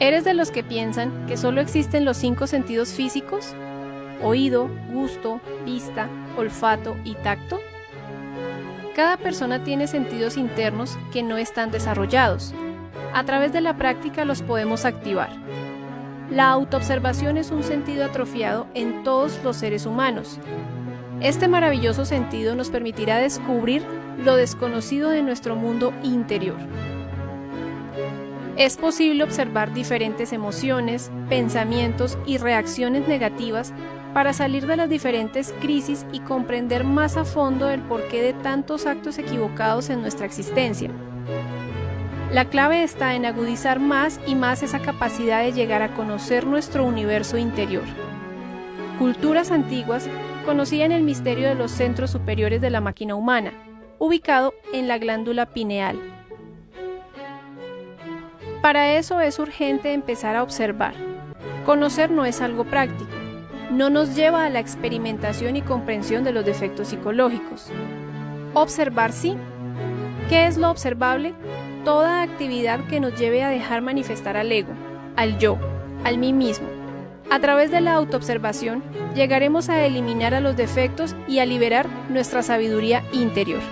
¿Eres de los que piensan que solo existen los 5 sentidos físicos? Oído, gusto, vista, olfato y tacto. Cada persona tiene sentidos internos que no están desarrollados. A través de la práctica los podemos activar. La autoobservación es un sentido atrofiado en todos los seres humanos. Este maravilloso sentido nos permitirá descubrir lo desconocido de nuestro mundo interior. Es posible observar diferentes emociones, pensamientos y reacciones negativas para salir de las diferentes crisis y comprender más a fondo el porqué de tantos actos equivocados en nuestra existencia. La clave está en agudizar más y más esa capacidad de llegar a conocer nuestro universo interior. Culturas antiguas conocían el misterio de los centros superiores de la máquina humana, ubicado en la glándula pineal. Para eso es urgente empezar a observar. Conocer no es algo práctico, no nos lleva a la experimentación y comprensión de los defectos psicológicos. Observar sí. ¿Qué es lo observable? Toda actividad que nos lleve a dejar manifestar al ego, al yo, al mí mismo. A través de la autoobservación llegaremos a eliminar a los defectos y a liberar nuestra sabiduría interior.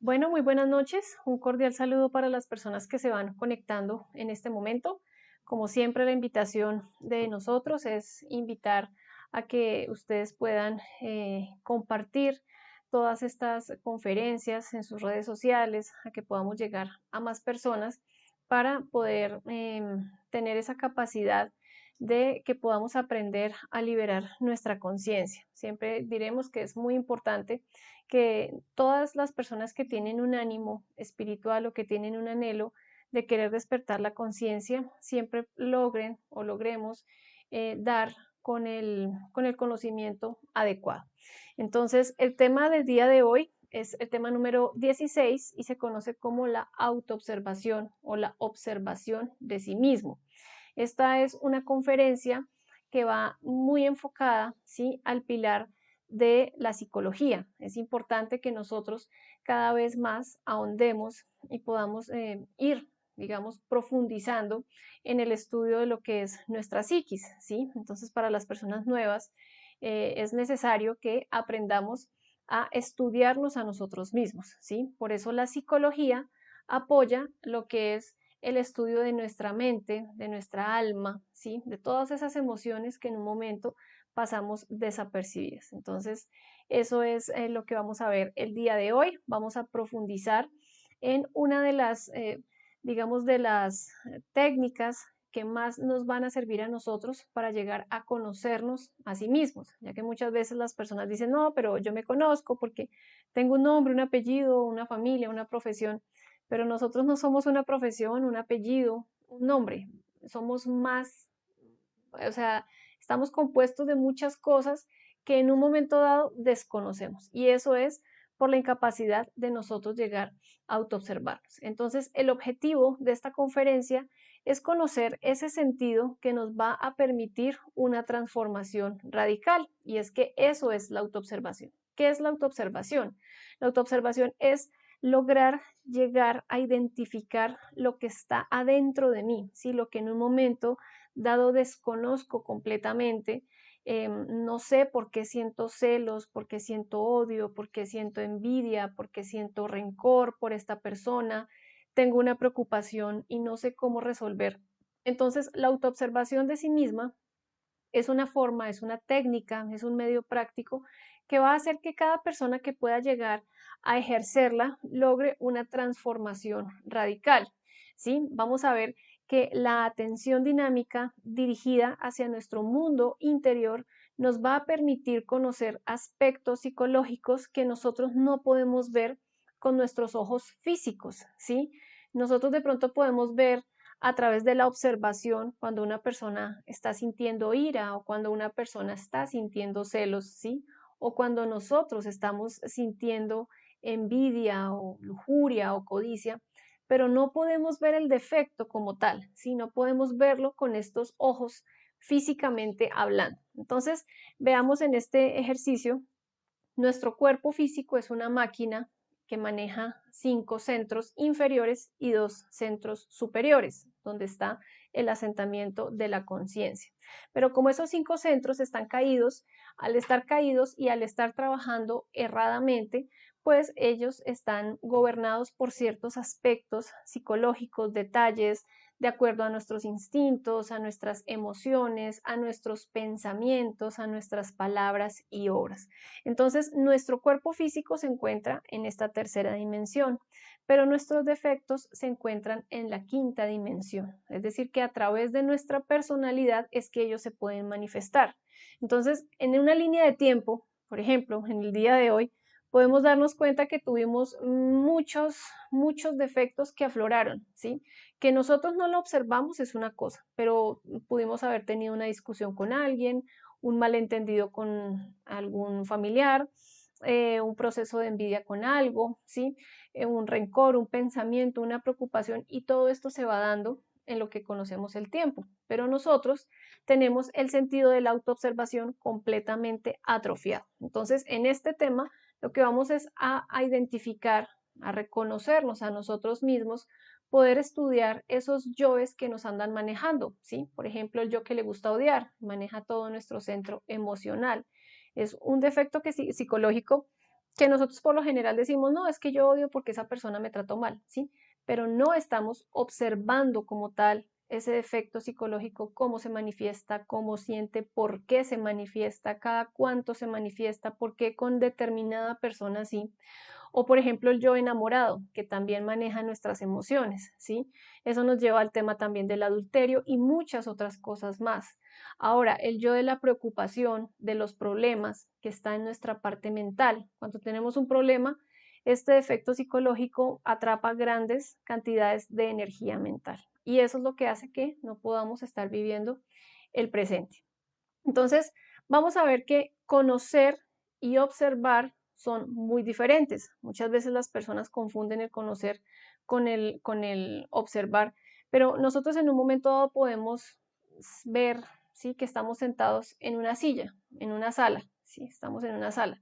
Bueno, muy buenas noches. Un cordial saludo para las personas que se van conectando en este momento. Como siempre, la invitación de nosotros es invitar a que ustedes puedan compartir todas estas conferencias en sus redes sociales, a que podamos llegar a más personas para poder tener esa capacidad de que podamos aprender a liberar nuestra conciencia. Siempre diremos que es muy importante que todas las personas que tienen un ánimo espiritual o que tienen un anhelo de querer despertar la conciencia, siempre logren o logremos dar con el conocimiento adecuado. Entonces, el tema del día de hoy es el tema número 16 y se conoce como la autoobservación o la observación de sí mismo. Esta es una conferencia que va muy enfocada, ¿sí?, al pilar de la psicología. Es importante que nosotros cada vez más ahondemos y podamos ir, digamos, profundizando en el estudio de lo que es nuestra psiquis, ¿sí? Entonces, para las personas nuevas es necesario que aprendamos a estudiarnos a nosotros mismos, ¿sí? Por eso la psicología apoya lo que es el estudio de nuestra mente, de nuestra alma, ¿sí? De todas esas emociones que en un momento pasamos desapercibidas. Entonces, eso es lo que vamos a ver el día de hoy. Vamos a profundizar en una de las, digamos, de las técnicas que más nos van a servir a nosotros para llegar a conocernos a sí mismos, ya que muchas veces las personas dicen, no, pero yo me conozco porque tengo un nombre, un apellido, una familia, una profesión, pero nosotros no somos una profesión, un apellido, un nombre, somos más, o sea, estamos compuestos de muchas cosas que en un momento dado desconocemos y eso es por la incapacidad de nosotros llegar a autoobservarnos. Entonces, el objetivo de esta conferencia es conocer ese sentido que nos va a permitir una transformación radical y es que eso es la autoobservación. ¿Qué es la autoobservación? La autoobservación es lograr llegar a identificar lo que está adentro de mí, ¿sí? Lo que en un momento dado desconozco completamente, no sé por qué siento celos, por qué siento odio, por qué siento envidia, por qué siento rencor por esta persona, tengo una preocupación y no sé cómo resolver. Entonces, la autoobservación de sí misma es una forma, es una técnica, es un medio práctico que va a hacer que cada persona que pueda llegar a ejercerla logre una transformación radical. ¿Sí? Vamos a ver que la atención dinámica dirigida hacia nuestro mundo interior nos va a permitir conocer aspectos psicológicos que nosotros no podemos ver con nuestros ojos físicos, ¿sí? Nosotros de pronto podemos ver a través de la observación cuando una persona está sintiendo ira o cuando una persona está sintiendo celos, ¿sí? O cuando nosotros estamos sintiendo envidia o lujuria o codicia, pero no podemos ver el defecto como tal, ¿sí? No podemos verlo con estos ojos físicamente hablando. Entonces, veamos en este ejercicio, nuestro cuerpo físico es una máquina que maneja 5 centros inferiores y 2 centros superiores, donde está el asentamiento de la conciencia. Pero como esos 5 centros están caídos, al estar caídos y al estar trabajando erradamente, pues ellos están gobernados por ciertos aspectos psicológicos, detalles, de acuerdo a nuestros instintos, a nuestras emociones, a nuestros pensamientos, a nuestras palabras y obras. Entonces, nuestro cuerpo físico se encuentra en esta tercera dimensión, pero nuestros defectos se encuentran en la quinta dimensión. Es decir, que a través de nuestra personalidad es que ellos se pueden manifestar. Entonces, en una línea de tiempo, por ejemplo, en el día de hoy, podemos darnos cuenta que tuvimos muchos defectos que afloraron, ¿sí? Que nosotros no lo observamos es una cosa, pero pudimos haber tenido una discusión con alguien, un malentendido con algún familiar, un proceso de envidia con algo, ¿sí? Un rencor, un pensamiento, una preocupación y todo esto se va dando en lo que conocemos el tiempo. Pero nosotros tenemos el sentido de la autoobservación completamente atrofiado. Entonces, en este tema, lo que vamos es a identificar, a reconocernos a nosotros mismos, poder estudiar esos yoes que nos andan manejando, ¿sí? Por ejemplo, el yo que le gusta odiar, maneja todo nuestro centro emocional. Es un defecto que, psicológico que nosotros por lo general decimos, no, es que yo odio porque esa persona me trató mal, ¿sí? Pero no estamos observando como tal ese defecto psicológico, cómo se manifiesta, cómo siente, por qué se manifiesta, cada cuánto se manifiesta, por qué con determinada persona sí. O por ejemplo el yo enamorado, que también maneja nuestras emociones, ¿sí? Eso nos lleva al tema también del adulterio y muchas otras cosas más. Ahora, el yo de la preocupación, de los problemas que está en nuestra parte mental. Cuando tenemos un problema, este efecto psicológico atrapa grandes cantidades de energía mental. Y eso es lo que hace que no podamos estar viviendo el presente. Entonces, vamos a ver que conocer y observar son muy diferentes. Muchas veces las personas confunden el conocer con el observar, pero nosotros en un momento dado podemos ver, ¿sí? Que estamos sentados en una silla, en una sala, ¿sí? Estamos en una sala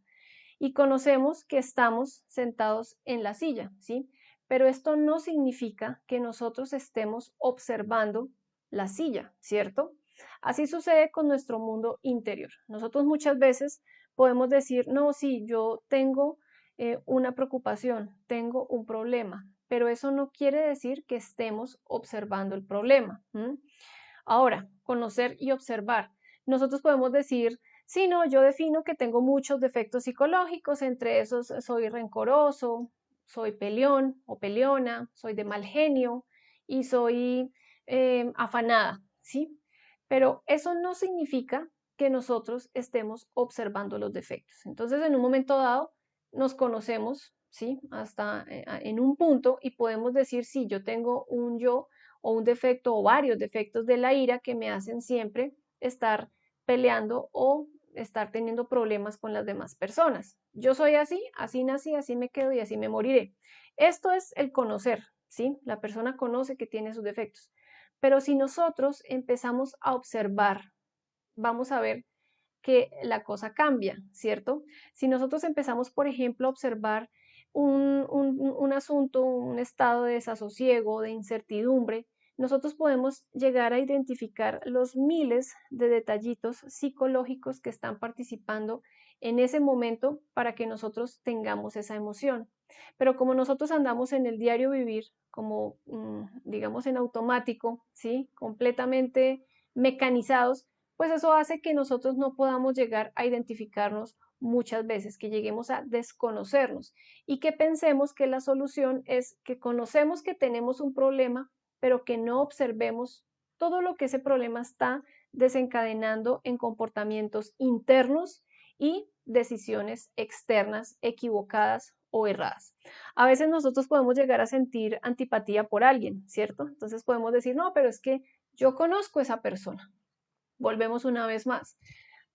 y conocemos que estamos sentados en la silla, ¿sí? Pero esto no significa que nosotros estemos observando la silla, ¿cierto? Así sucede con nuestro mundo interior. Nosotros muchas veces podemos decir, no, sí, yo tengo una preocupación, tengo un problema, pero eso no quiere decir que estemos observando el problema. Ahora, conocer y observar. Nosotros podemos decir, sí, no, yo defino que tengo muchos defectos psicológicos, entre esos soy rencoroso, soy peleón o peleona, soy de mal genio y soy afanada, ¿sí? Pero eso no significa que nosotros estemos observando los defectos. Entonces, en un momento dado, nos conocemos, ¿sí? Hasta en un punto y podemos decir, sí, yo tengo un yo o un defecto o varios defectos de la ira que me hacen siempre estar peleando o estar teniendo problemas con las demás personas. Yo soy así, así nací, así me quedo y así me moriré. Esto es el conocer, ¿sí? La persona conoce que tiene sus defectos. Pero si nosotros empezamos a observar, vamos a ver que la cosa cambia, ¿cierto? Si nosotros empezamos, por ejemplo, a observar un asunto, un estado de desasosiego, de incertidumbre, nosotros podemos llegar a identificar los miles de detallitos psicológicos que están participando en ese momento para que nosotros tengamos esa emoción. Pero como nosotros andamos en el diario vivir, como digamos en automático, ¿sí? Completamente mecanizados, pues eso hace que nosotros no podamos llegar a identificarnos muchas veces, que lleguemos a desconocernos y que pensemos que la solución es que conocemos que tenemos un problema, pero que no observemos todo lo que ese problema está desencadenando en comportamientos internos y decisiones externas equivocadas o erradas. A veces nosotros podemos llegar a sentir antipatía por alguien, ¿cierto? Entonces podemos decir, no, pero es que yo conozco a esa persona. Volvemos una vez más.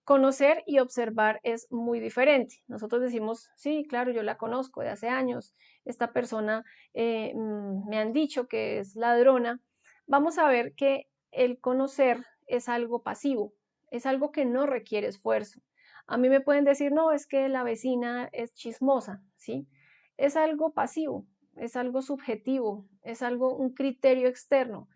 Conocer y observar es muy diferente. Nosotros decimos, sí, claro, yo la conozco de hace años, esta persona me han dicho que es ladrona. Vamos a ver que el conocer es algo pasivo, es algo que no requiere esfuerzo. A mí me pueden decir, no, es que la vecina es chismosa, ¿sí? Es algo pasivo, es algo subjetivo, es algo, un criterio externo.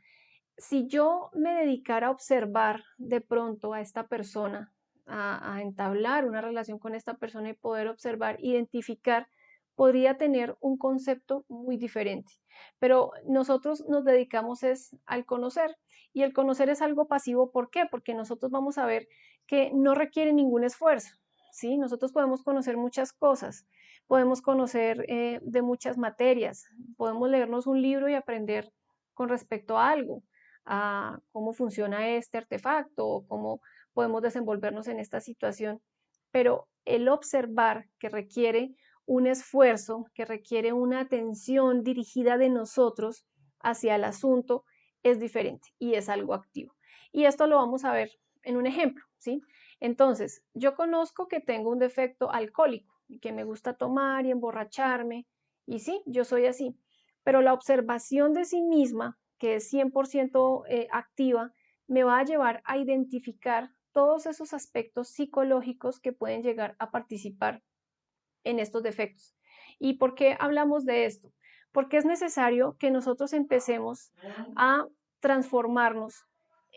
Si yo me dedicara a observar de pronto a esta persona, a entablar una relación con esta persona y poder observar, identificar, podría tener un concepto muy diferente. Pero nosotros nos dedicamos es al conocer y el conocer es algo pasivo. ¿Por qué? Porque nosotros vamos a ver que no requiere ningún esfuerzo. ¿Sí? Nosotros podemos conocer muchas cosas, podemos conocer de muchas materias, podemos leernos un libro y aprender con respecto a algo, a cómo funciona este artefacto o cómo podemos desenvolvernos en esta situación. Pero el observar que requiere un esfuerzo, que requiere una atención dirigida de nosotros hacia el asunto, es diferente y es algo activo. Y esto lo vamos a ver en un ejemplo, ¿sí? Entonces, yo conozco que tengo un defecto alcohólico y que me gusta tomar y emborracharme, y sí, yo soy así, pero la observación de sí misma, que es 100% activa, me va a llevar a identificar todos esos aspectos psicológicos que pueden llegar a participar en estos defectos. ¿Y por qué hablamos de esto? Porque es necesario que nosotros empecemos a transformarnos,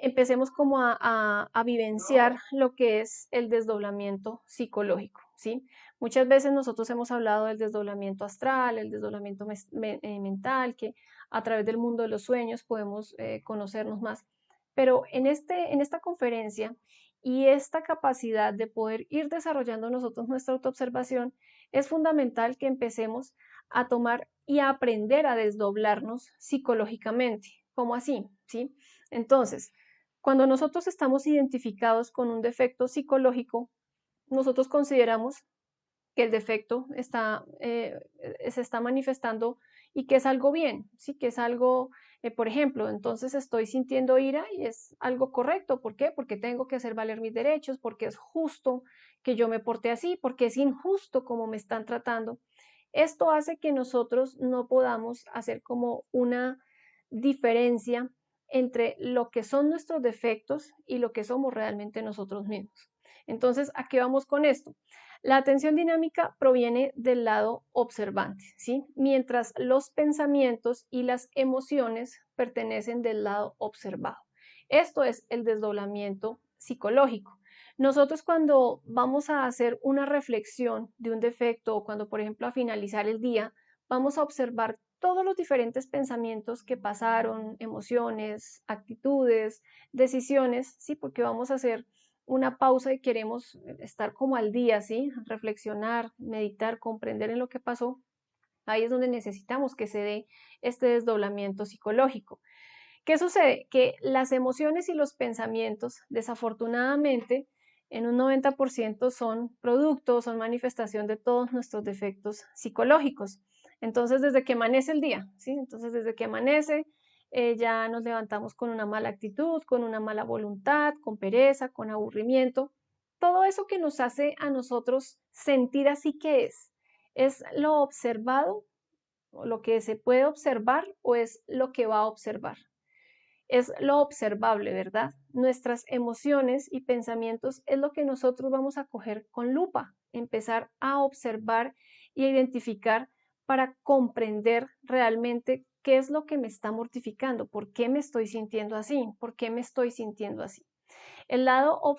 empecemos como a vivenciar lo que es el desdoblamiento psicológico, ¿sí? Muchas veces nosotros hemos hablado del desdoblamiento astral, el desdoblamiento mental, que a través del mundo de los sueños podemos conocernos más. Pero en esta conferencia y esta capacidad de poder ir desarrollando nosotros nuestra autoobservación, es fundamental que empecemos a tomar y a aprender a desdoblarnos psicológicamente. ¿Cómo así? ¿Sí? Entonces, cuando nosotros estamos identificados con un defecto psicológico, nosotros consideramos que el defecto se está manifestando y que es algo bien, ¿sí? Que es algo, por ejemplo, entonces estoy sintiendo ira y es algo correcto. ¿Por qué? Porque tengo que hacer valer mis derechos, porque es justo que yo me porte así, porque es injusto como me están tratando. Esto hace que nosotros no podamos hacer como una diferencia entre lo que son nuestros defectos y lo que somos realmente nosotros mismos. Entonces, ¿a qué vamos con esto? La atención dinámica proviene del lado observante, ¿sí? Mientras los pensamientos y las emociones pertenecen del lado observado. Esto es el desdoblamiento psicológico. Nosotros cuando vamos a hacer una reflexión de un defecto o cuando, por ejemplo, a finalizar el día, vamos a observar todos los diferentes pensamientos que pasaron, emociones, actitudes, decisiones, ¿sí? Porque vamos a hacer una pausa y queremos estar como al día, ¿sí? Reflexionar, meditar, comprender en lo que pasó, ahí es donde necesitamos que se dé este desdoblamiento psicológico. ¿Qué sucede? Que las emociones y los pensamientos, desafortunadamente, en un 90% son producto, son manifestación de todos nuestros defectos psicológicos. Entonces, desde que amanece el día, ¿sí? Entonces, desde que amanece, ya nos levantamos con una mala actitud, con una mala voluntad, con pereza, con aburrimiento. Todo eso que nos hace a nosotros sentir así que ¿es lo observado, o lo que se puede observar o es lo que va a observar? Es lo observable, ¿verdad? Nuestras emociones y pensamientos es lo que nosotros vamos a coger con lupa, empezar a observar y a identificar para comprender realmente qué es lo que me está mortificando, por qué me estoy sintiendo así, por qué me estoy sintiendo así. El lado o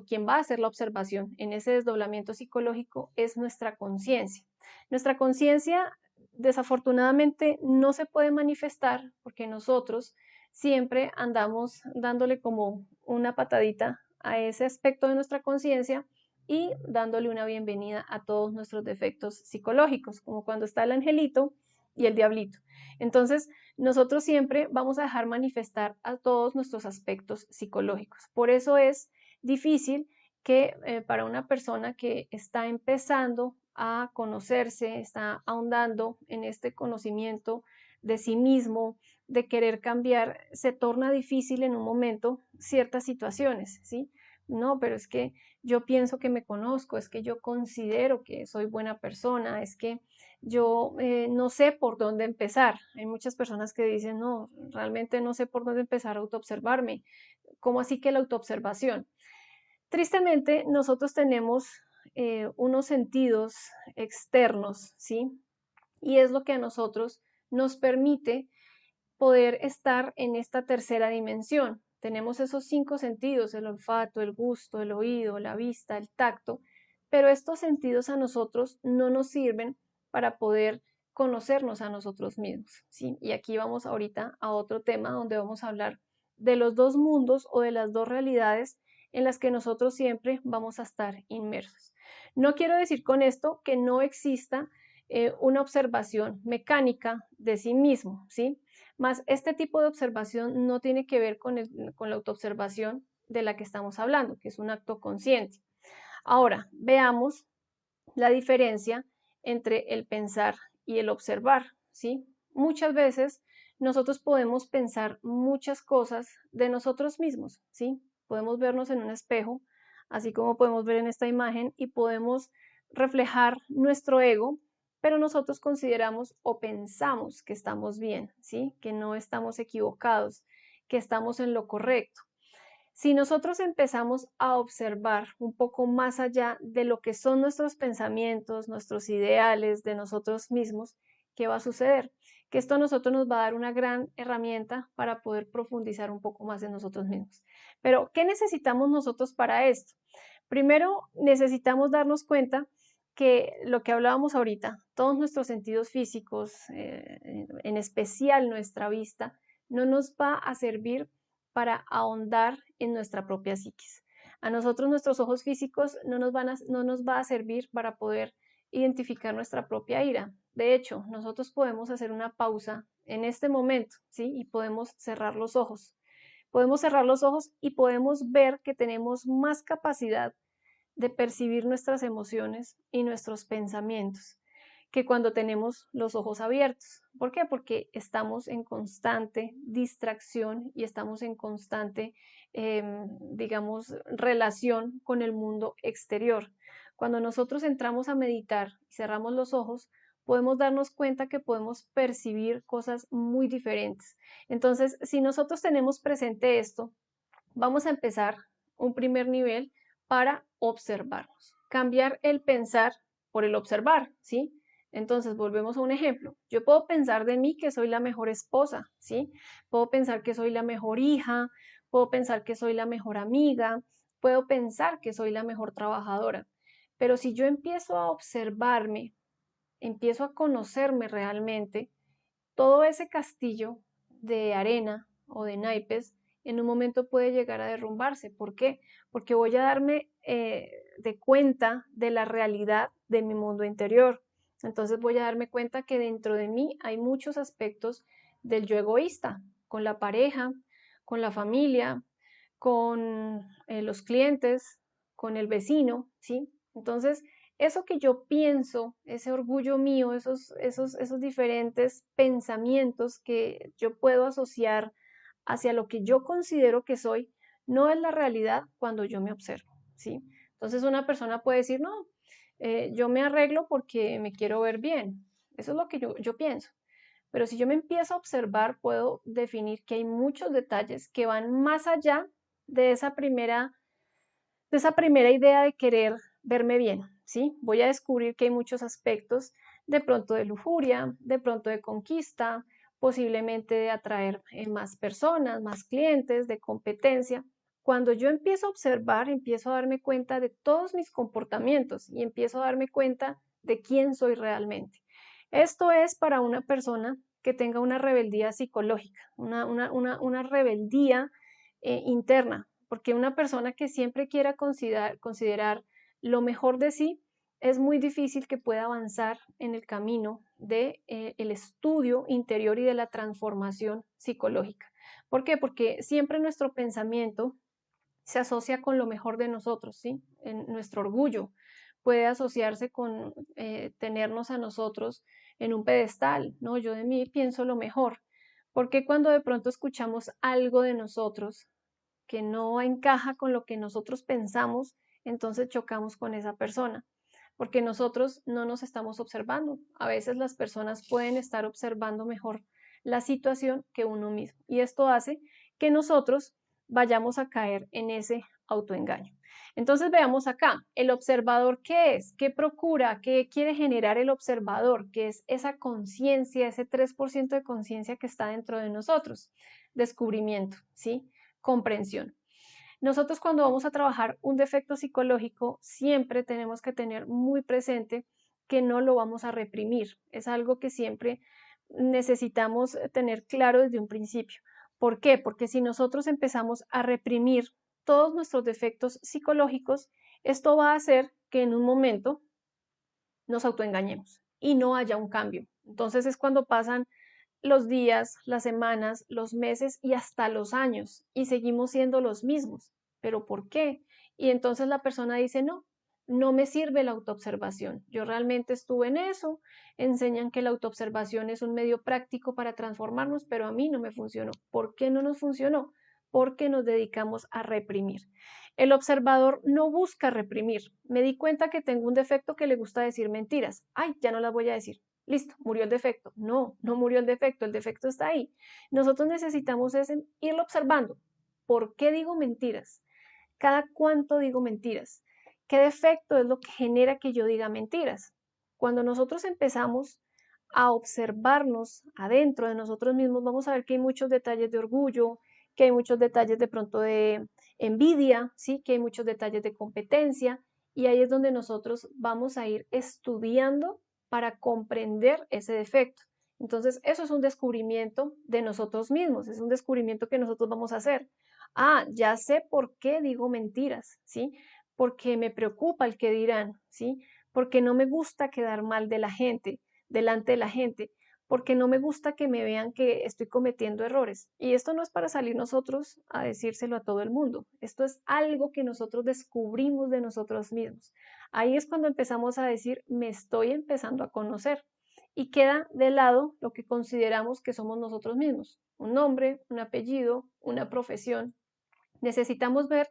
quien va a hacer la observación en ese desdoblamiento psicológico es nuestra conciencia. Nuestra conciencia desafortunadamente no se puede manifestar porque nosotros siempre andamos dándole como una patadita a ese aspecto de nuestra conciencia y dándole una bienvenida a todos nuestros defectos psicológicos, como cuando está el angelito y el diablito. Entonces, nosotros siempre vamos a dejar manifestar a todos nuestros aspectos psicológicos. Por eso es difícil que para una persona que está empezando a conocerse, está ahondando en este conocimiento de sí mismo, de querer cambiar, se torna difícil en un momento ciertas situaciones, ¿sí? No, pero es que yo pienso que me conozco, es que yo considero que soy buena persona, es que yo no sé por dónde empezar. Hay muchas personas que dicen, no, realmente no sé por dónde empezar a autoobservarme. ¿Cómo así que la autoobservación? Tristemente, nosotros tenemos unos sentidos externos, ¿sí? Y es lo que a nosotros nos permite poder estar en esta tercera dimensión. Tenemos esos 5 sentidos, el olfato, el gusto, el oído, la vista, el tacto, pero estos sentidos a nosotros no nos sirven para poder conocernos a nosotros mismos, ¿sí? Y aquí vamos ahorita a otro tema donde vamos a hablar de los dos mundos o de las dos realidades en las que nosotros siempre vamos a estar inmersos. No quiero decir con esto que no exista una observación mecánica de sí mismo, ¿sí? Más este tipo de observación no tiene que ver con la autoobservación de la que estamos hablando, que es un acto consciente. Ahora, veamos la diferencia entre el pensar y el observar, ¿sí? Muchas veces nosotros podemos pensar muchas cosas de nosotros mismos, ¿sí? Podemos vernos en un espejo, así como podemos ver en esta imagen, y podemos reflejar nuestro ego, pero nosotros consideramos o pensamos que estamos bien, ¿sí? Que no estamos equivocados, que estamos en lo correcto. Si nosotros empezamos a observar un poco más allá de lo que son nuestros pensamientos, nuestros ideales de nosotros mismos, ¿qué va a suceder? Que esto a nosotros nos va a dar una gran herramienta para poder profundizar un poco más en nosotros mismos. Pero, ¿qué necesitamos nosotros para esto? Primero, necesitamos darnos cuenta que lo que hablábamos ahorita, todos nuestros sentidos físicos, en especial nuestra vista, no nos va a servir para ahondar en nuestra propia psiquis. A nosotros nuestros ojos físicos no nos va a servir para poder identificar nuestra propia ira. De hecho, nosotros podemos hacer una pausa en este momento, ¿sí? Y podemos cerrar los ojos. Podemos cerrar los ojos y podemos ver que tenemos más capacidad de percibir nuestras emociones y nuestros pensamientos que cuando tenemos los ojos abiertos. ¿Por qué? Porque estamos en constante distracción y estamos en constante, digamos, relación con el mundo exterior. Cuando nosotros entramos a meditar y cerramos los ojos, podemos darnos cuenta que podemos percibir cosas muy diferentes. Entonces, si nosotros tenemos presente esto, vamos a empezar un primer nivel para observarnos. Cambiar el pensar por el observar, ¿sí? Entonces, volvemos a un ejemplo. Yo puedo pensar de mí que soy la mejor esposa, ¿sí? Puedo pensar que soy la mejor hija, puedo pensar que soy la mejor amiga, puedo pensar que soy la mejor trabajadora. Pero si yo empiezo a observarme, empiezo a conocerme realmente, todo ese castillo de arena o de naipes en un momento puede llegar a derrumbarse. ¿Por qué? Porque voy a darme de cuenta de la realidad de mi mundo interior. Entonces voy a darme cuenta que dentro de mí hay muchos aspectos del yo egoísta. con la pareja, con la familia, con los clientes, con el vecino, ¿sí? Entonces, eso que yo pienso, ese orgullo mío, esos diferentes pensamientos que yo puedo asociar hacia lo que yo considero que soy, no es la realidad cuando yo me observo, ¿sí? Entonces una persona puede decir, no, yo me arreglo porque me quiero ver bien. Eso es lo que yo pienso. Pero si yo me empiezo a observar, puedo definir que hay muchos detalles que van más allá de esa primera idea de querer verme bien, ¿sí? Voy a descubrir que hay muchos aspectos de pronto de lujuria, de pronto de conquista, posiblemente de atraer más personas, más clientes, de competencia. Cuando yo empiezo a observar, empiezo a darme cuenta de todos mis comportamientos y empiezo a darme cuenta de quién soy realmente. Esto es para una persona que tenga una rebeldía psicológica, una rebeldía interna, porque una persona que siempre quiera considerar lo mejor de sí, es muy difícil que pueda avanzar en el camino de el estudio interior y de la transformación psicológica. ¿Por qué? Porque siempre nuestro pensamiento se asocia con lo mejor de nosotros, ¿sí? En nuestro orgullo puede asociarse con tenernos a nosotros en un pedestal, ¿no? Yo de mí pienso lo mejor. Porque cuando de pronto escuchamos algo de nosotros que no encaja con lo que nosotros pensamos, entonces chocamos con esa persona, porque nosotros no nos estamos observando. A veces las personas pueden estar observando mejor la situación que uno mismo, y esto hace que nosotros vayamos a caer en ese autoengaño. Entonces veamos acá, el observador, ¿qué es? ¿Qué procura? ¿Qué quiere generar el observador? ¿Qué es esa conciencia, ese 3% de conciencia que está dentro de nosotros? Descubrimiento, ¿sí? Comprensión. Nosotros cuando vamos a trabajar un defecto psicológico, siempre tenemos que tener muy presente que no lo vamos a reprimir. Es algo que siempre necesitamos tener claro desde un principio. ¿Por qué? Porque si nosotros empezamos a reprimir todos nuestros defectos psicológicos, esto va a hacer que en un momento nos autoengañemos y no haya un cambio. Entonces es cuando pasan los días, las semanas, los meses y hasta los años y seguimos siendo los mismos. ¿Pero por qué? Y entonces la persona dice, no, no me sirve la autoobservación. Yo realmente estuve en eso, enseñan que la autoobservación es un medio práctico para transformarnos, pero a mí no me funcionó. ¿Por qué no nos funcionó? Porque nos dedicamos a reprimir. El observador no busca reprimir. Me di cuenta que tengo un defecto que le gusta decir mentiras. Ay, ya no las voy a decir. Listo, murió el defecto. No, no murió el defecto está ahí. Nosotros necesitamos es irlo observando. ¿Por qué digo mentiras? ¿Cada cuánto digo mentiras? ¿Qué defecto es lo que genera que yo diga mentiras? Cuando nosotros empezamos a observarnos adentro de nosotros mismos, vamos a ver que hay muchos detalles de orgullo, que hay muchos detalles de pronto de envidia, ¿sí? Que hay muchos detalles de competencia, y ahí es donde nosotros vamos a ir estudiando para comprender ese defecto. Entonces, eso es un descubrimiento de nosotros mismos, es un descubrimiento que nosotros vamos a hacer. Ah, ya sé por qué digo mentiras, ¿sí? Porque me preocupa el que dirán, ¿sí? Porque no me gusta quedar mal de la gente, delante de la gente, porque no me gusta que me vean que estoy cometiendo errores. Y esto no es para salir nosotros a decírselo a todo el mundo. Esto es algo que nosotros descubrimos de nosotros mismos. Ahí es cuando empezamos a decir, me estoy empezando a conocer. Y queda de lado lo que consideramos que somos nosotros mismos. Un nombre, un apellido, una profesión. Necesitamos ver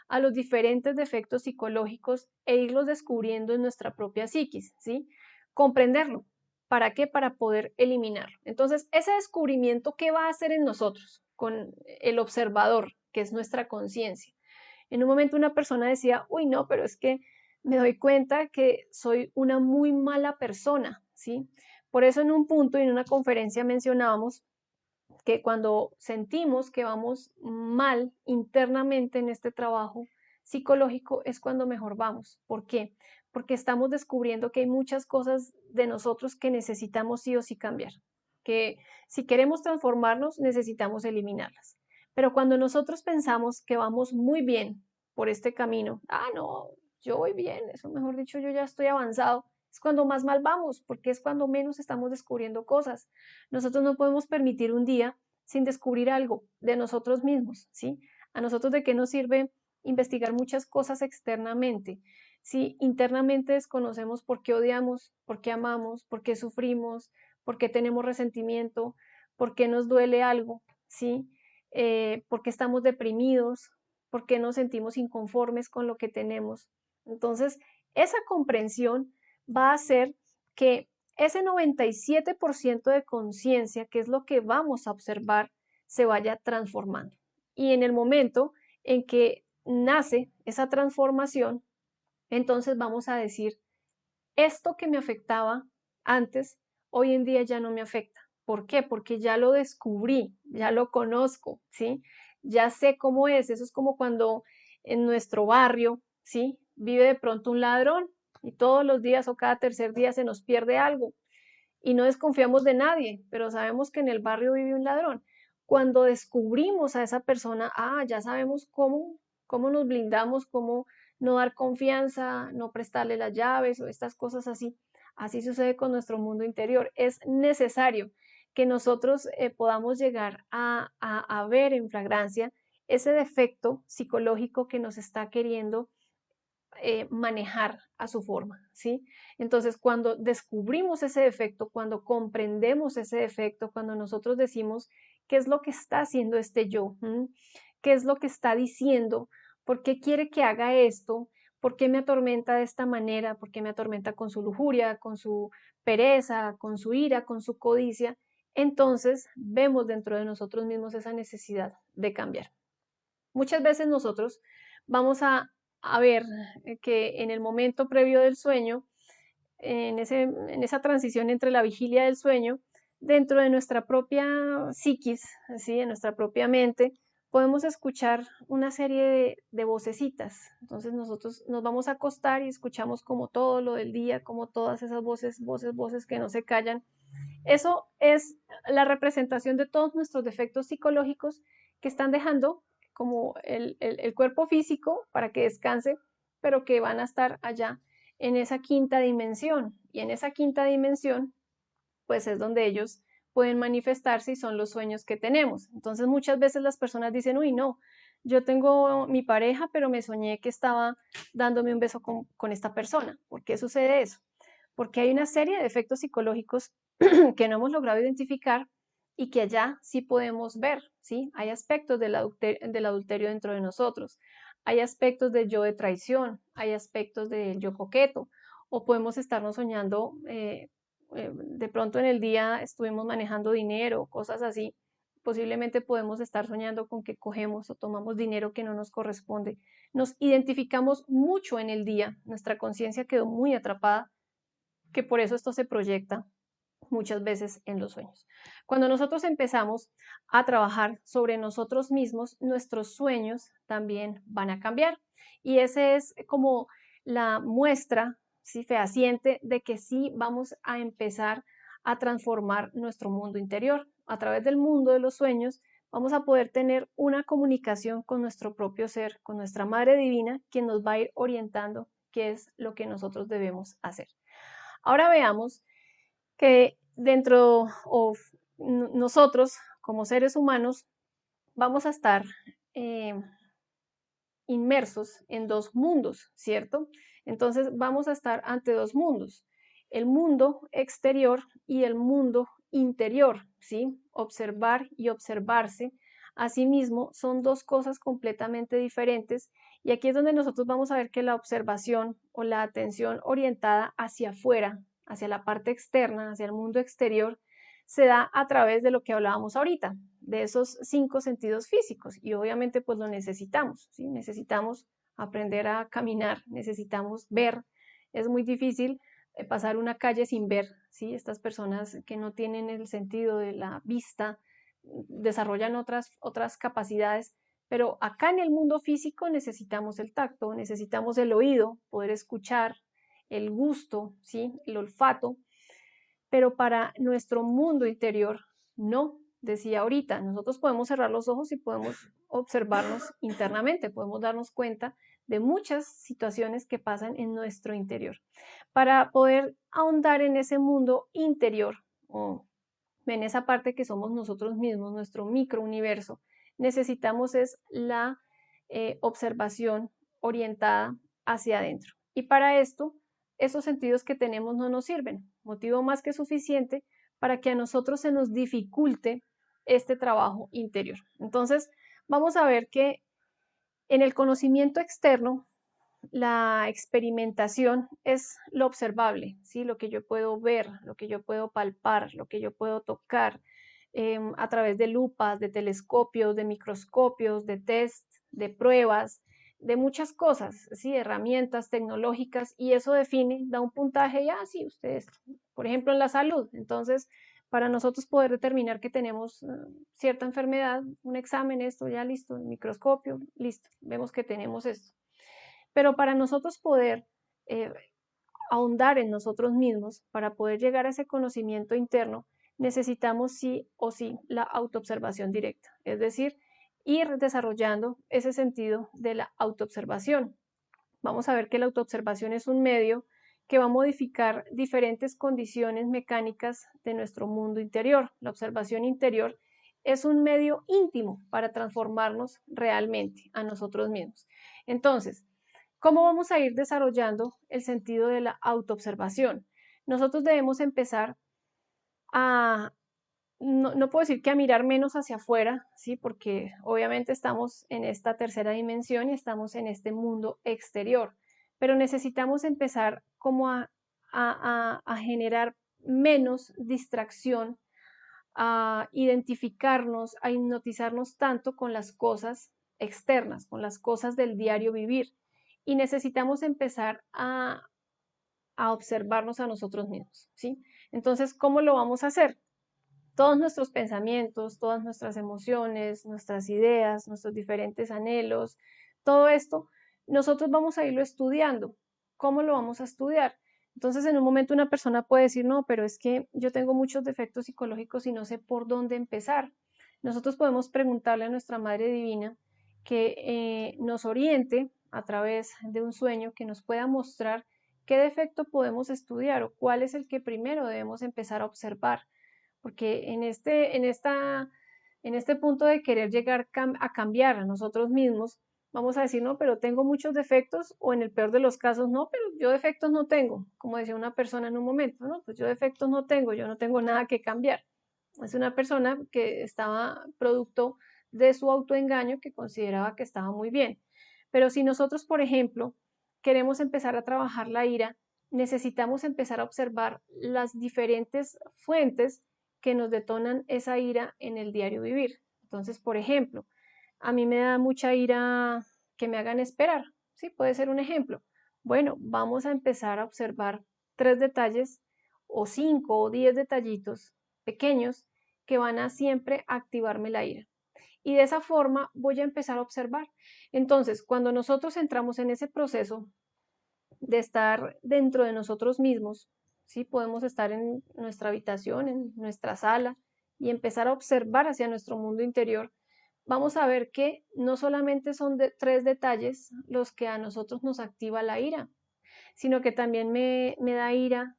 a los diferentes defectos psicológicos e irlos descubriendo en nuestra propia psiquis, ¿sí? Comprenderlo. ¿Para qué? Para poder eliminarlo. Entonces, ese descubrimiento, ¿qué va a hacer en nosotros? Con el observador, que es nuestra conciencia. En un momento una persona decía, uy, no, pero es que me doy cuenta que soy una muy mala persona, ¿sí? Por eso en un punto y en una conferencia mencionábamos que cuando sentimos que vamos mal internamente en este trabajo psicológico es cuando mejor vamos. ¿Por qué? Porque estamos descubriendo que hay muchas cosas de nosotros que necesitamos sí o sí cambiar, que si queremos transformarnos necesitamos eliminarlas. Pero cuando nosotros pensamos que vamos muy bien por este camino, ah, no, yo voy bien, eso mejor dicho, yo ya estoy avanzado, es cuando más mal vamos, porque es cuando menos estamos descubriendo cosas. Nosotros no podemos permitir un día sin descubrir algo de nosotros mismos, ¿sí? ¿A nosotros de qué nos sirve investigar muchas cosas externamente? Si internamente desconocemos por qué odiamos, por qué amamos, por qué sufrimos, por qué tenemos resentimiento, por qué nos duele algo, ¿sí? ¿Por qué estamos deprimidos? ¿Por qué nos sentimos inconformes con lo que tenemos? Entonces, esa comprensión va a hacer que ese 97% de conciencia, que es lo que vamos a observar, se vaya transformando. Y en el momento en que nace esa transformación, entonces vamos a decir, esto que me afectaba antes, hoy en día ya no me afecta. ¿Por qué? Porque ya lo descubrí, ya lo conozco, ¿sí? Ya sé cómo es. Eso es como cuando en nuestro barrio, ¿sí? Vive de pronto un ladrón y todos los días o cada tercer día se nos pierde algo y no desconfiamos de nadie, pero sabemos que en el barrio vive un ladrón. Cuando descubrimos a esa persona, ya sabemos cómo nos blindamos, cómo no dar confianza, no prestarle las llaves o estas cosas así. Así sucede con nuestro mundo interior. Es necesario que nosotros podamos llegar a ver en flagrancia ese defecto psicológico que nos está queriendo manejar a su forma, ¿sí? Entonces, cuando descubrimos ese defecto, cuando comprendemos ese defecto, cuando nosotros decimos qué es lo que está haciendo este yo, qué es lo que está diciendo, por qué quiere que haga esto, por qué me atormenta de esta manera, por qué me atormenta con su lujuria, con su pereza, con su ira, con su codicia, entonces vemos dentro de nosotros mismos esa necesidad de cambiar. Muchas veces nosotros vamos a ver que en el momento previo del sueño, en esa transición entre la vigilia del sueño, dentro de nuestra propia psiquis, ¿sí? En nuestra propia mente, podemos escuchar una serie de vocecitas. Entonces nosotros nos vamos a acostar y escuchamos como todo lo del día, como todas esas voces que no se callan. Eso es la representación de todos nuestros defectos psicológicos que están dejando como el cuerpo físico para que descanse, pero que van a estar allá en esa quinta dimensión. Y en esa quinta dimensión, pues es donde ellos pueden manifestarse y son los sueños que tenemos. Entonces muchas veces las personas dicen, uy, no, yo tengo mi pareja, pero me soñé que estaba dándome un beso con esta persona. ¿Por qué sucede eso? Porque hay una serie de efectos psicológicos que no hemos logrado identificar y que allá sí podemos ver, ¿sí? Hay aspectos del adulterio dentro de nosotros, hay aspectos del yo de traición, hay aspectos del yo coqueto, o podemos estarnos soñando, de pronto en el día estuvimos manejando dinero, cosas así, posiblemente podemos estar soñando con que cogemos o tomamos dinero que no nos corresponde. Nos identificamos mucho en el día, nuestra conciencia quedó muy atrapada, que por eso esto se proyecta muchas veces en los sueños. Cuando nosotros empezamos a trabajar sobre nosotros mismos, nuestros sueños también van a cambiar. Y ese es como la muestra, ¿sí? Fehaciente de que sí vamos a empezar a transformar nuestro mundo interior. A través del mundo de los sueños vamos a poder tener una comunicación con nuestro propio ser, con nuestra Madre Divina, quien nos va a ir orientando qué es lo que nosotros debemos hacer. Ahora veamos que dentro o nosotros como seres humanos vamos a estar eh, inmersos en dos mundos, ¿cierto? Entonces vamos a estar ante dos mundos, el mundo exterior y el mundo interior, ¿sí? Observar y observarse. Asimismo, son dos cosas completamente diferentes y aquí es donde nosotros vamos a ver que la observación o la atención orientada hacia afuera, hacia la parte externa, hacia el mundo exterior, se da a través de lo que hablábamos ahorita, de esos 5 sentidos físicos y obviamente pues lo necesitamos, ¿sí? Necesitamos aprender a caminar, necesitamos ver. Es muy difícil pasar una calle sin ver, ¿sí? Estas personas que no tienen el sentido de la vista desarrollan otras capacidades, pero acá en el mundo físico necesitamos el tacto, necesitamos el oído, poder escuchar, el gusto, ¿sí? El olfato, pero para nuestro mundo interior no. Decía ahorita, nosotros podemos cerrar los ojos y podemos observarnos internamente, podemos darnos cuenta de muchas situaciones que pasan en nuestro interior. Para poder ahondar en ese mundo interior, o en esa parte que somos nosotros mismos, nuestro microuniverso, necesitamos es la observación orientada hacia adentro. Y para esto, esos sentidos que tenemos no nos sirven, motivo más que suficiente para que a nosotros se nos dificulte este trabajo interior. Entonces, vamos a ver que en el conocimiento externo, la experimentación es lo observable, ¿sí? Lo que yo puedo ver, lo que yo puedo palpar, lo que yo puedo tocar a través de lupas, de telescopios, de microscopios, de test, de pruebas, de muchas cosas, ¿sí? Herramientas tecnológicas, y eso define, da un puntaje y sí, ustedes, por ejemplo, en la salud. Entonces, para nosotros poder determinar que tenemos cierta enfermedad, un examen, esto ya listo, el microscopio, listo, vemos que tenemos esto. Pero para nosotros poder eh, ahondar en nosotros mismos, para poder llegar a ese conocimiento interno, necesitamos sí o sí la autoobservación directa, es decir, ir desarrollando ese sentido de la autoobservación. Vamos a ver que la autoobservación es un medio que va a modificar diferentes condiciones mecánicas de nuestro mundo interior. La observación interior es un medio íntimo para transformarnos realmente a nosotros mismos. Entonces, ¿cómo vamos a ir desarrollando el sentido de la autoobservación? Nosotros debemos empezar a, no puedo decir que a mirar menos hacia afuera, ¿sí? Porque obviamente estamos en esta tercera dimensión y estamos en este mundo exterior, pero necesitamos empezar como a generar menos distracción, a identificarnos, a hipnotizarnos tanto con las cosas externas, con las cosas del diario vivir. Y necesitamos empezar a observarnos a nosotros mismos, ¿sí? Entonces, ¿cómo lo vamos a hacer? Todos nuestros pensamientos, todas nuestras emociones, nuestras ideas, nuestros diferentes anhelos, todo esto, nosotros vamos a irlo estudiando. ¿Cómo lo vamos a estudiar? Entonces, en un momento una persona puede decir, no, pero es que yo tengo muchos defectos psicológicos y no sé por dónde empezar. Nosotros podemos preguntarle a nuestra Madre Divina que nos oriente a través de un sueño, que nos pueda mostrar qué defecto podemos estudiar o cuál es el que primero debemos empezar a observar, porque en este punto de querer llegar a cambiar a nosotros mismos, vamos a decir, no, pero tengo muchos defectos, o en el peor de los casos, no, pero yo defectos no tengo, como decía una persona en un momento, no, pues yo defectos no tengo, yo no tengo nada que cambiar. Es una persona que estaba producto de su autoengaño, que consideraba que estaba muy bien. Pero si nosotros, por ejemplo, queremos empezar a trabajar la ira, necesitamos empezar a observar las diferentes fuentes que nos detonan esa ira en el diario vivir. Entonces, por ejemplo, a mí me da mucha ira que me hagan esperar, ¿sí? Puede ser un ejemplo. Bueno, vamos a empezar a observar 3 detalles o 5 o 10 detallitos pequeños que van a siempre activarme la ira. Y de esa forma voy a empezar a observar. Entonces, cuando nosotros entramos en ese proceso de estar dentro de nosotros mismos, ¿sí? Podemos estar en nuestra habitación, en nuestra sala, y empezar a observar hacia nuestro mundo interior. Vamos a ver que no solamente son 3 detalles los que a nosotros nos activa la ira, sino que también me da ira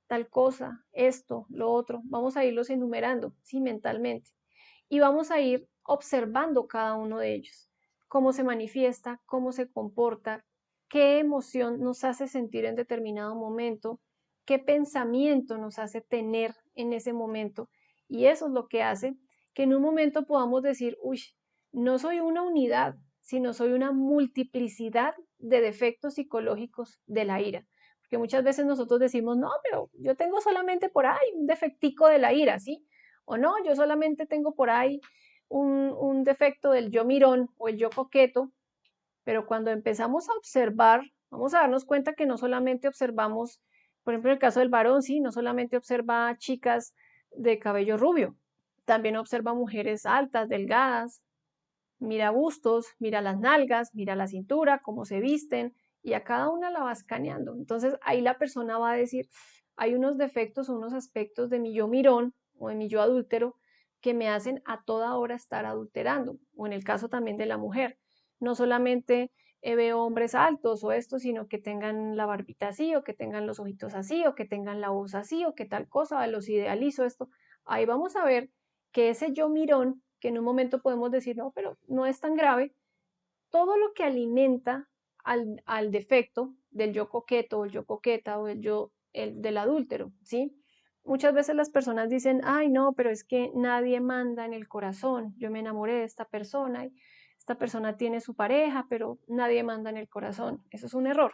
tal cosa, esto, lo otro. Vamos a irlos enumerando, ¿sí? Mentalmente. Y vamos a ir observando cada uno de ellos, cómo se manifiesta, cómo se comporta, qué emoción nos hace sentir en determinado momento, qué pensamiento nos hace tener en ese momento. Y eso es lo que hace que en un momento podamos decir, uy, no soy una unidad, sino soy una multiplicidad de defectos psicológicos de la ira. Porque muchas veces nosotros decimos, no, pero yo tengo solamente por ahí un defectico de la ira, ¿sí? O no, yo solamente tengo por ahí un defecto del yo mirón o el yo coqueto, pero cuando empezamos a observar, vamos a darnos cuenta que no solamente observamos, por ejemplo, en el caso del varón, sí, no solamente observa chicas de cabello rubio, también observa mujeres altas, delgadas, mira bustos, mira las nalgas, mira la cintura, cómo se visten, y a cada una la va escaneando. Entonces ahí la persona va a decir, hay unos defectos o unos aspectos de mi yo mirón o de mi yo adúltero que me hacen a toda hora estar adulterando, o en el caso también de la mujer. No solamente veo hombres altos o esto, sino que tengan la barbita así, o que tengan los ojitos así, o que tengan la voz así, o que tal cosa, los idealizo esto. Ahí vamos a ver que ese yo mirón, que en un momento podemos decir, no, pero no es tan grave, todo lo que alimenta al defecto del yo coqueto o el yo coqueta o del adúltero, ¿sí? Muchas veces las personas dicen, ay, no, pero es que nadie manda en el corazón. Yo me enamoré de esta persona y esta persona tiene su pareja, pero nadie manda en el corazón. Eso es un error.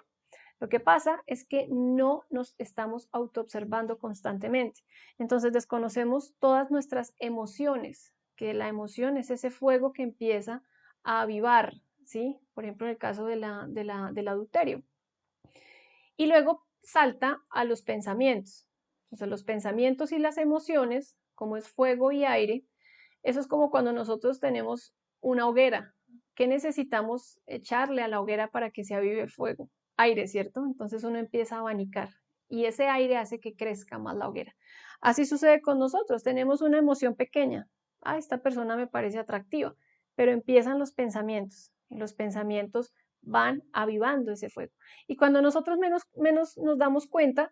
Lo que pasa es que no nos estamos autoobservando constantemente. Entonces desconocemos todas nuestras emociones, que la emoción es ese fuego que empieza a avivar, ¿sí? Por ejemplo, en el caso del adulterio. Y luego salta a los pensamientos. Entonces los pensamientos y las emociones, como es fuego y aire, eso es como cuando nosotros tenemos una hoguera. ¿Qué necesitamos echarle a la hoguera para que se avive el fuego? Aire, ¿cierto? Entonces uno empieza a abanicar y ese aire hace que crezca más la hoguera. Así sucede con nosotros. Tenemos una emoción pequeña. Ah, esta persona me parece atractiva, pero empiezan los pensamientos y los pensamientos van avivando ese fuego. Y cuando nosotros menos nos damos cuenta,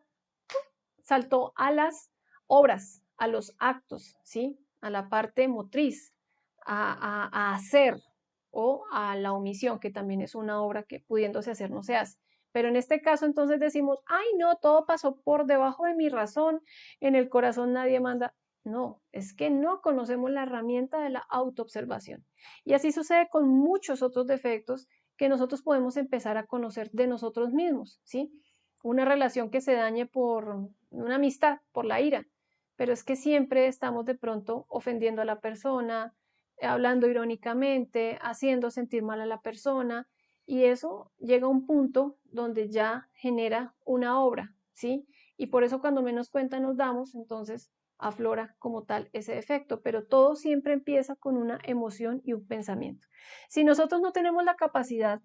saltó a las obras, a los actos, ¿sí? A la parte motriz, a hacer o a la omisión, que también es una obra que pudiéndose hacer no se hace. Pero en este caso entonces decimos, ay no, todo pasó por debajo de mi razón, en el corazón nadie manda. No, es que no conocemos la herramienta de la autoobservación. Y así sucede con muchos otros defectos que nosotros podemos empezar a conocer de nosotros mismos, ¿sí? Una relación que se dañe por una amistad, por la ira, pero es que siempre estamos de pronto ofendiendo a la persona, hablando irónicamente, haciendo sentir mal a la persona, y eso llega a un punto donde ya genera una obra, ¿sí? Y por eso cuando menos cuenta nos damos, entonces aflora como tal ese defecto, pero todo siempre empieza con una emoción y un pensamiento. Si nosotros no tenemos la capacidad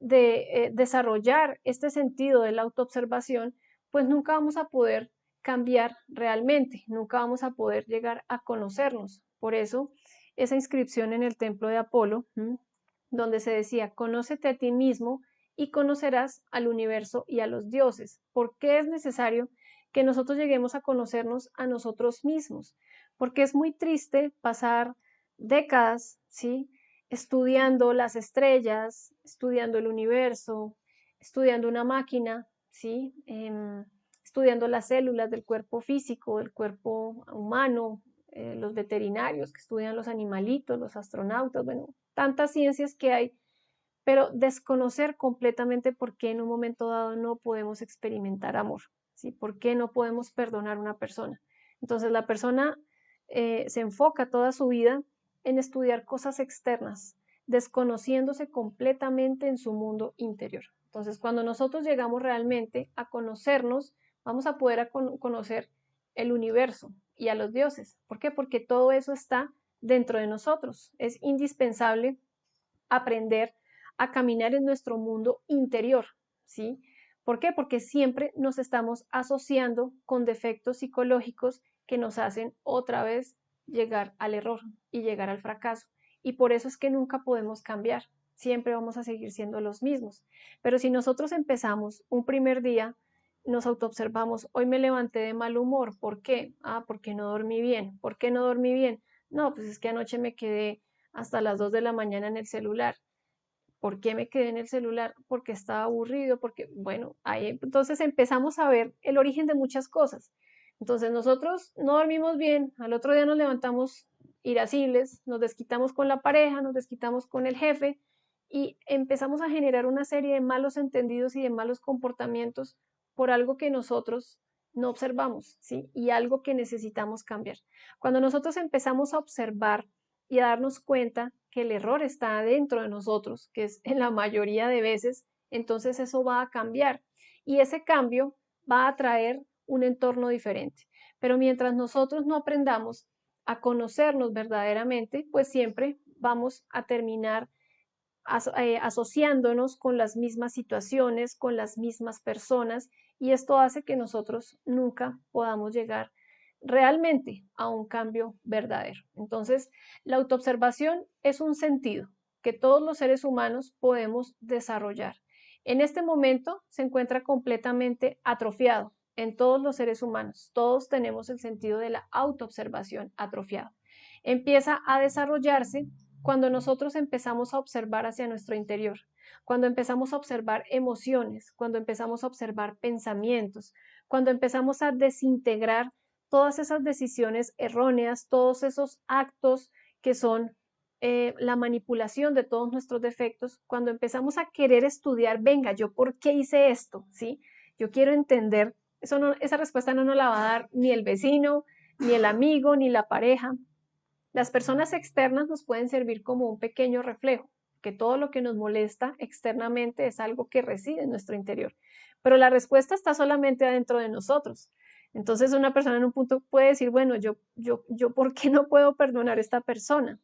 de desarrollar este sentido de la autoobservación, pues nunca vamos a poder cambiar realmente, nunca vamos a poder llegar a conocernos. Por eso, esa inscripción en el templo de Apolo, donde se decía, conócete a ti mismo y conocerás al universo y a los dioses. ¿Por qué es necesario que nosotros lleguemos a conocernos a nosotros mismos? Porque es muy triste pasar décadas, ¿sí? Estudiando las estrellas, estudiando el universo, estudiando una máquina, ¿sí? Estudiando las células del cuerpo físico, del cuerpo humano, los veterinarios que estudian los animalitos, los astronautas, bueno, tantas ciencias que hay, pero desconocer completamente por qué en un momento dado no podemos experimentar amor, ¿sí? ¿Por qué no podemos perdonar a una persona? Entonces la persona se enfoca toda su vida en estudiar cosas externas, desconociéndose completamente en su mundo interior. Entonces, cuando nosotros llegamos realmente a conocernos, vamos a poder conocer el universo y a los dioses. ¿Por qué? Porque todo eso está dentro de nosotros. Es indispensable aprender a caminar en nuestro mundo interior, ¿sí? ¿Por qué? Porque siempre nos estamos asociando con defectos psicológicos que nos hacen otra vez llegar al error y llegar al fracaso. Y por eso es que nunca podemos cambiar, siempre vamos a seguir siendo los mismos. Pero si nosotros empezamos un primer día, nos autoobservamos, hoy me levanté de mal humor, ¿por qué? Ah, porque no dormí bien. ¿Por qué no dormí bien? No, pues es que anoche me quedé hasta las 2 de la mañana en el celular. ¿Por qué me quedé en el celular? Porque estaba aburrido, porque, bueno, ahí entonces empezamos a ver el origen de muchas cosas. Entonces nosotros no dormimos bien, al otro día nos levantamos irascibles, nos desquitamos con la pareja, nos desquitamos con el jefe y empezamos a generar una serie de malos entendidos y de malos comportamientos por algo que nosotros no observamos, ¿sí? Y algo que necesitamos cambiar. Cuando nosotros empezamos a observar y a darnos cuenta que el error está dentro de nosotros, que es en la mayoría de veces, entonces eso va a cambiar y ese cambio va a traer un entorno diferente. Pero mientras nosotros no aprendamos a conocernos verdaderamente, pues siempre vamos a terminar asociándonos con las mismas situaciones, con las mismas personas, y esto hace que nosotros nunca podamos llegar realmente a un cambio verdadero. Entonces, la autoobservación es un sentido que todos los seres humanos podemos desarrollar. En este momento se encuentra completamente atrofiado en todos los seres humanos. Todos tenemos el sentido de la autoobservación atrofiado. Empieza a desarrollarse cuando nosotros empezamos a observar hacia nuestro interior, cuando empezamos a observar emociones, cuando empezamos a observar pensamientos, cuando empezamos a desintegrar todas esas decisiones erróneas, todos esos actos que son la manipulación de todos nuestros defectos, cuando empezamos a querer estudiar, venga, ¿yo por qué hice esto? ¿Sí? Yo quiero entender, esa respuesta no nos la va a dar ni el vecino, ni el amigo, ni la pareja. Las personas externas nos pueden servir como un pequeño reflejo, que todo lo que nos molesta externamente es algo que reside en nuestro interior, pero la respuesta está solamente adentro de nosotros. Entonces una persona en un punto puede decir, bueno, yo ¿por qué no puedo perdonar a esta persona?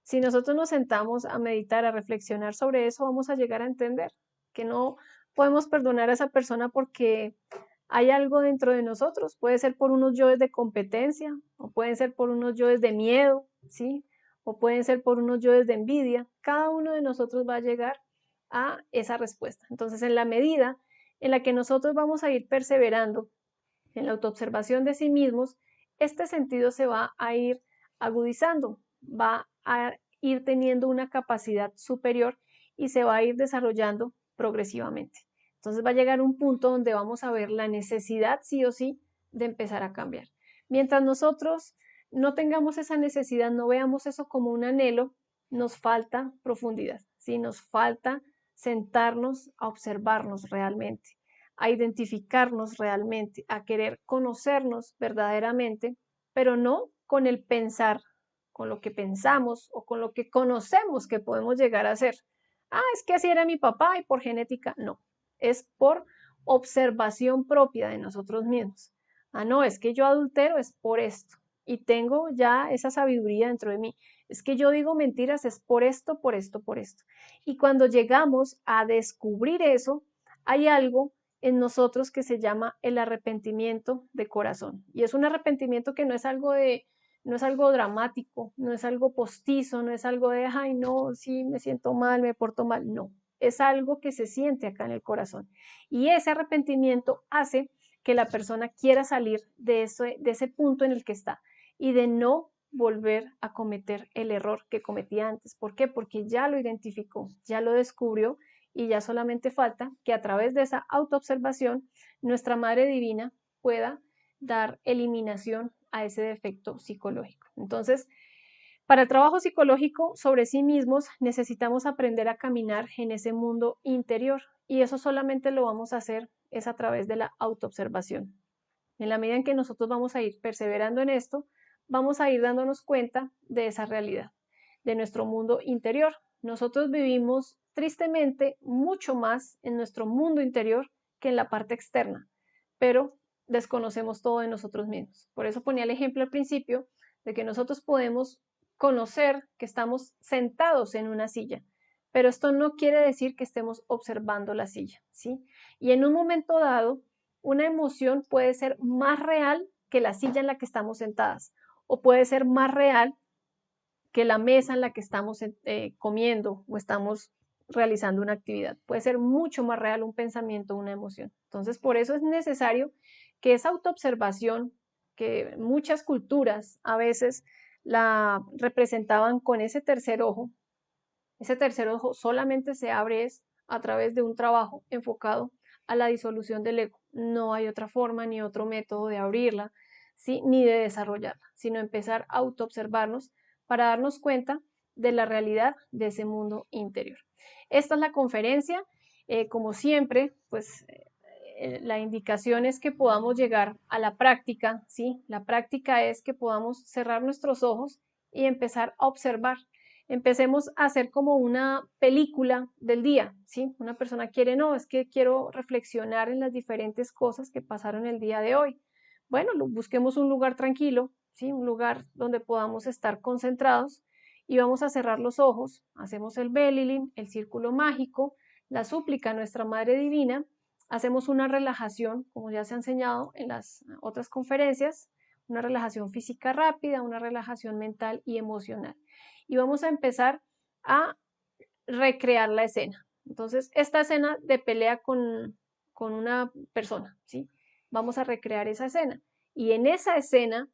Si nosotros nos sentamos a meditar, a reflexionar sobre eso, vamos a llegar a entender que no podemos perdonar a esa persona porque hay algo dentro de nosotros. Puede ser por unos yoes de competencia, o pueden ser por unos yoes de miedo, ¿sí? O pueden ser por unos yoes de envidia. Cada uno de nosotros va a llegar a esa respuesta. Entonces, en la medida en la que nosotros vamos a ir perseverando en la autoobservación de sí mismos, este sentido se va a ir agudizando, va a ir teniendo una capacidad superior y se va a ir desarrollando progresivamente. Entonces va a llegar un punto donde vamos a ver la necesidad sí o sí de empezar a cambiar. Mientras nosotros no tengamos esa necesidad, no veamos eso como un anhelo, nos falta profundidad, ¿sí? Nos falta sentarnos a observarnos realmente, a identificarnos realmente, a querer conocernos verdaderamente, pero no con el pensar, con lo que pensamos o con lo que conocemos que podemos llegar a ser. Ah, es que así era mi papá y por genética. No, es por observación propia de nosotros mismos. Ah, no, es que yo adultero es por esto y tengo ya esa sabiduría dentro de mí. Es que yo digo mentiras es por esto, por esto, por esto. Y cuando llegamos a descubrir eso, hay algo en nosotros que se llama el arrepentimiento de corazón. Y es un arrepentimiento que no es algo dramático, no es algo postizo, no es algo de, ay, no, sí, me siento mal, me porto mal. No, es algo que se siente acá en el corazón. Y ese arrepentimiento hace que la persona quiera salir de ese punto en el que está y de no volver a cometer el error que cometía antes. ¿Por qué? Porque ya lo identificó, ya lo descubrió y ya solamente falta que a través de esa autoobservación nuestra Madre Divina pueda dar eliminación a ese defecto psicológico. Entonces, para el trabajo psicológico sobre sí mismos necesitamos aprender a caminar en ese mundo interior y eso solamente lo vamos a hacer es a través de la autoobservación. En la medida en que nosotros vamos a ir perseverando en esto, vamos a ir dándonos cuenta de esa realidad, de nuestro mundo interior. Nosotros vivimos tristemente mucho más en nuestro mundo interior que en la parte externa, pero desconocemos todo de nosotros mismos. Por eso ponía el ejemplo al principio de que nosotros podemos conocer que estamos sentados en una silla, pero esto no quiere decir que estemos observando la silla, ¿sí? Y en un momento dado, una emoción puede ser más real que la silla en la que estamos sentadas o puede ser más real que la mesa en la que estamos comiendo o estamos realizando una actividad. Puede ser mucho más real un pensamiento o una emoción. Entonces, por eso es necesario que esa autoobservación, que muchas culturas a veces la representaban con ese tercer ojo solamente se abre es a través de un trabajo enfocado a la disolución del ego. No hay otra forma ni otro método de abrirla, ¿sí? Ni de desarrollarla, sino empezar a autoobservarnos para darnos cuenta de la realidad de ese mundo interior. Esta es la conferencia. Como siempre, pues la indicación es que podamos llegar a la práctica, ¿sí? La práctica es que podamos cerrar nuestros ojos y empezar a observar. Empecemos a hacer como una película del día, ¿sí? Una persona quiere, no, es que quiero reflexionar en las diferentes cosas que pasaron el día de hoy. Bueno, busquemos un lugar tranquilo, ¿sí? Un lugar donde podamos estar concentrados y vamos a cerrar los ojos, hacemos el Belilim, el círculo mágico, la súplica a nuestra Madre Divina, hacemos una relajación, como ya se ha enseñado en las otras conferencias, una relajación física rápida, una relajación mental y emocional. Y vamos a empezar a recrear la escena. Entonces, esta escena de pelea con una persona, ¿sí? vamos a recrear esa escena. Y en esa escena,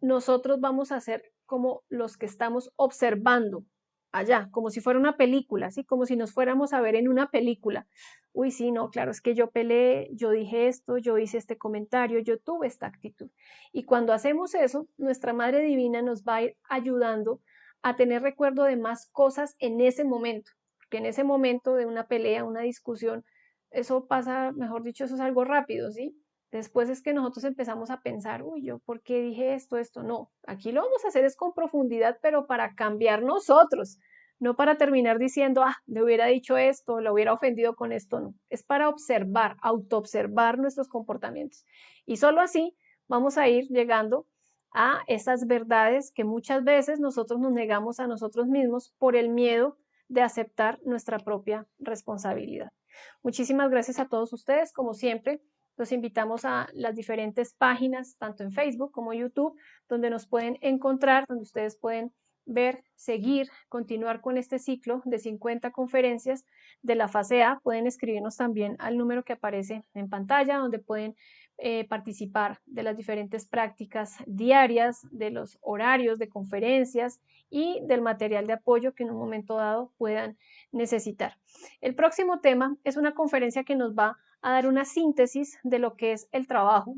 nosotros vamos a ser como los que estamos observando allá, como si fuera una película, ¿sí? Como si nos fuéramos a ver en una película. Uy, sí, no, claro, es que yo peleé, yo dije esto, yo hice este comentario, yo tuve esta actitud. Y cuando hacemos eso, nuestra Madre Divina nos va a ir ayudando a tener recuerdo de más cosas en ese momento, porque en ese momento de una pelea, una discusión, eso pasa, mejor dicho, eso es algo rápido, ¿sí? Después es que nosotros empezamos a pensar, uy, yo, ¿por qué dije esto, esto? No, aquí lo vamos a hacer es con profundidad, pero para cambiar nosotros, no para terminar diciendo, ah, le hubiera dicho esto, lo hubiera ofendido con esto, no. Es para observar, autoobservar nuestros comportamientos. Y solo así vamos a ir llegando a esas verdades que muchas veces nosotros nos negamos a nosotros mismos por el miedo de aceptar nuestra propia responsabilidad. Muchísimas gracias a todos ustedes, como siempre. Los invitamos a las diferentes páginas, tanto en Facebook como YouTube, donde nos pueden encontrar, donde ustedes pueden ver, seguir, continuar con este ciclo de 50 conferencias de la fase A. Pueden escribirnos también al número que aparece en pantalla, donde pueden participar de las diferentes prácticas diarias, de los horarios de conferencias y del material de apoyo que en un momento dado puedan necesitar. El próximo tema es una conferencia que nos va a dar una síntesis de lo que es el trabajo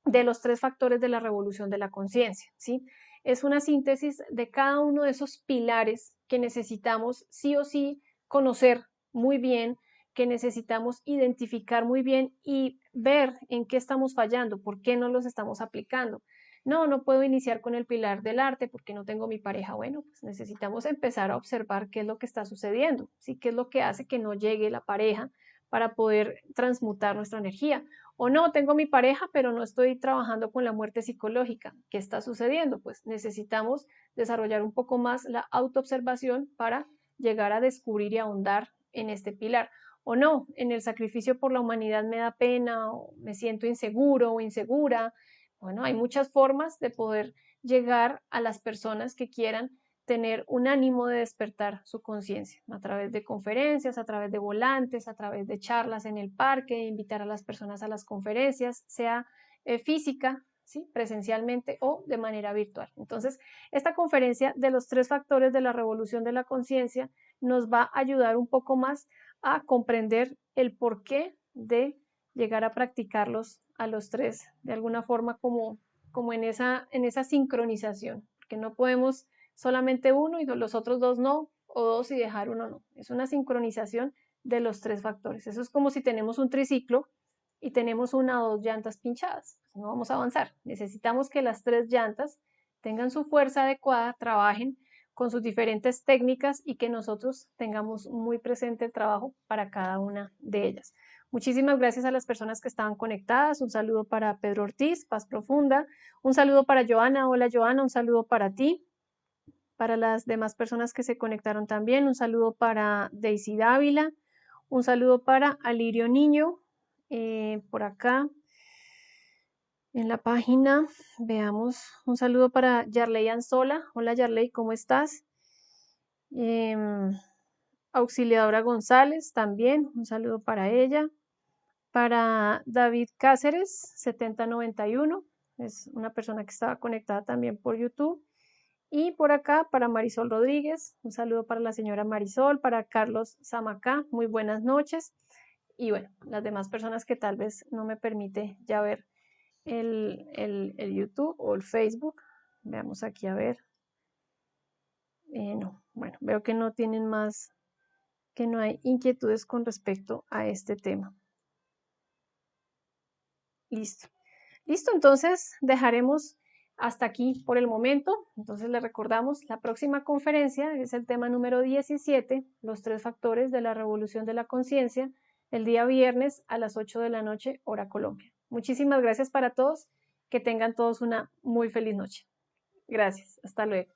de los 3 factores de la revolución de la conciencia, ¿sí? Es una síntesis de cada uno de esos pilares que necesitamos sí o sí conocer muy bien, que necesitamos identificar muy bien y ver en qué estamos fallando, por qué no los estamos aplicando. No, no puedo iniciar con el pilar del arte porque no tengo mi pareja. Bueno, pues necesitamos empezar a observar qué es lo que está sucediendo, ¿sí? Qué es lo que hace que no llegue la pareja para poder transmutar nuestra energía. O no, tengo mi pareja, pero no estoy trabajando con la muerte psicológica. ¿Qué está sucediendo? Pues necesitamos desarrollar un poco más la autoobservación para llegar a descubrir y ahondar en este pilar. O no, en el sacrificio por la humanidad me da pena, o me siento inseguro o insegura. Bueno, hay muchas formas de poder llegar a las personas que quieran tener un ánimo de despertar su conciencia a través de conferencias, a través de volantes, a través de charlas en el parque, invitar a las personas a las conferencias, sea física, ¿sí? Presencialmente o de manera virtual. Entonces, esta conferencia de los 3 factores de la revolución de la conciencia nos va a ayudar un poco más a comprender el porqué de llegar a practicarlos a los 3 de alguna forma como en esa sincronización, que no podemos solamente uno y los otros 2 no, o 2 y dejar uno no. Es una sincronización de los 3 factores. Eso es como si tenemos un triciclo y tenemos 1 o 2 llantas pinchadas. Pues no vamos a avanzar. Necesitamos que las 3 llantas tengan su fuerza adecuada, trabajen con sus diferentes técnicas y que nosotros tengamos muy presente el trabajo para cada una de ellas. Muchísimas gracias a las personas que estaban conectadas. Un saludo para Pedro Ortiz, Paz Profunda. Un saludo para Joana. Hola Joana, un saludo para ti. Para las demás personas que se conectaron también, un saludo para Daisy Dávila, un saludo para Alirio Niño, por acá en la página, veamos, un saludo para Yarley Anzola. Hola Yarley, ¿cómo estás? Auxiliadora González también, un saludo para ella. Para David Cáceres, 7091, es una persona que estaba conectada también por YouTube. Y por acá para Marisol Rodríguez, un saludo para la señora Marisol, para Carlos Zamacá, muy buenas noches. Y bueno, las demás personas que tal vez no me permite ya ver el YouTube o el Facebook. Veamos aquí a ver. No, bueno, veo que no tienen más, que no hay inquietudes con respecto a este tema. Listo. Listo, entonces dejaremos hasta aquí por el momento. Entonces le recordamos, la próxima conferencia es el tema número 17, los 3 factores de la revolución de la conciencia, el día viernes a las 8 de la noche, hora Colombia. Muchísimas gracias para todos, que tengan todos una muy feliz noche. Gracias, hasta luego.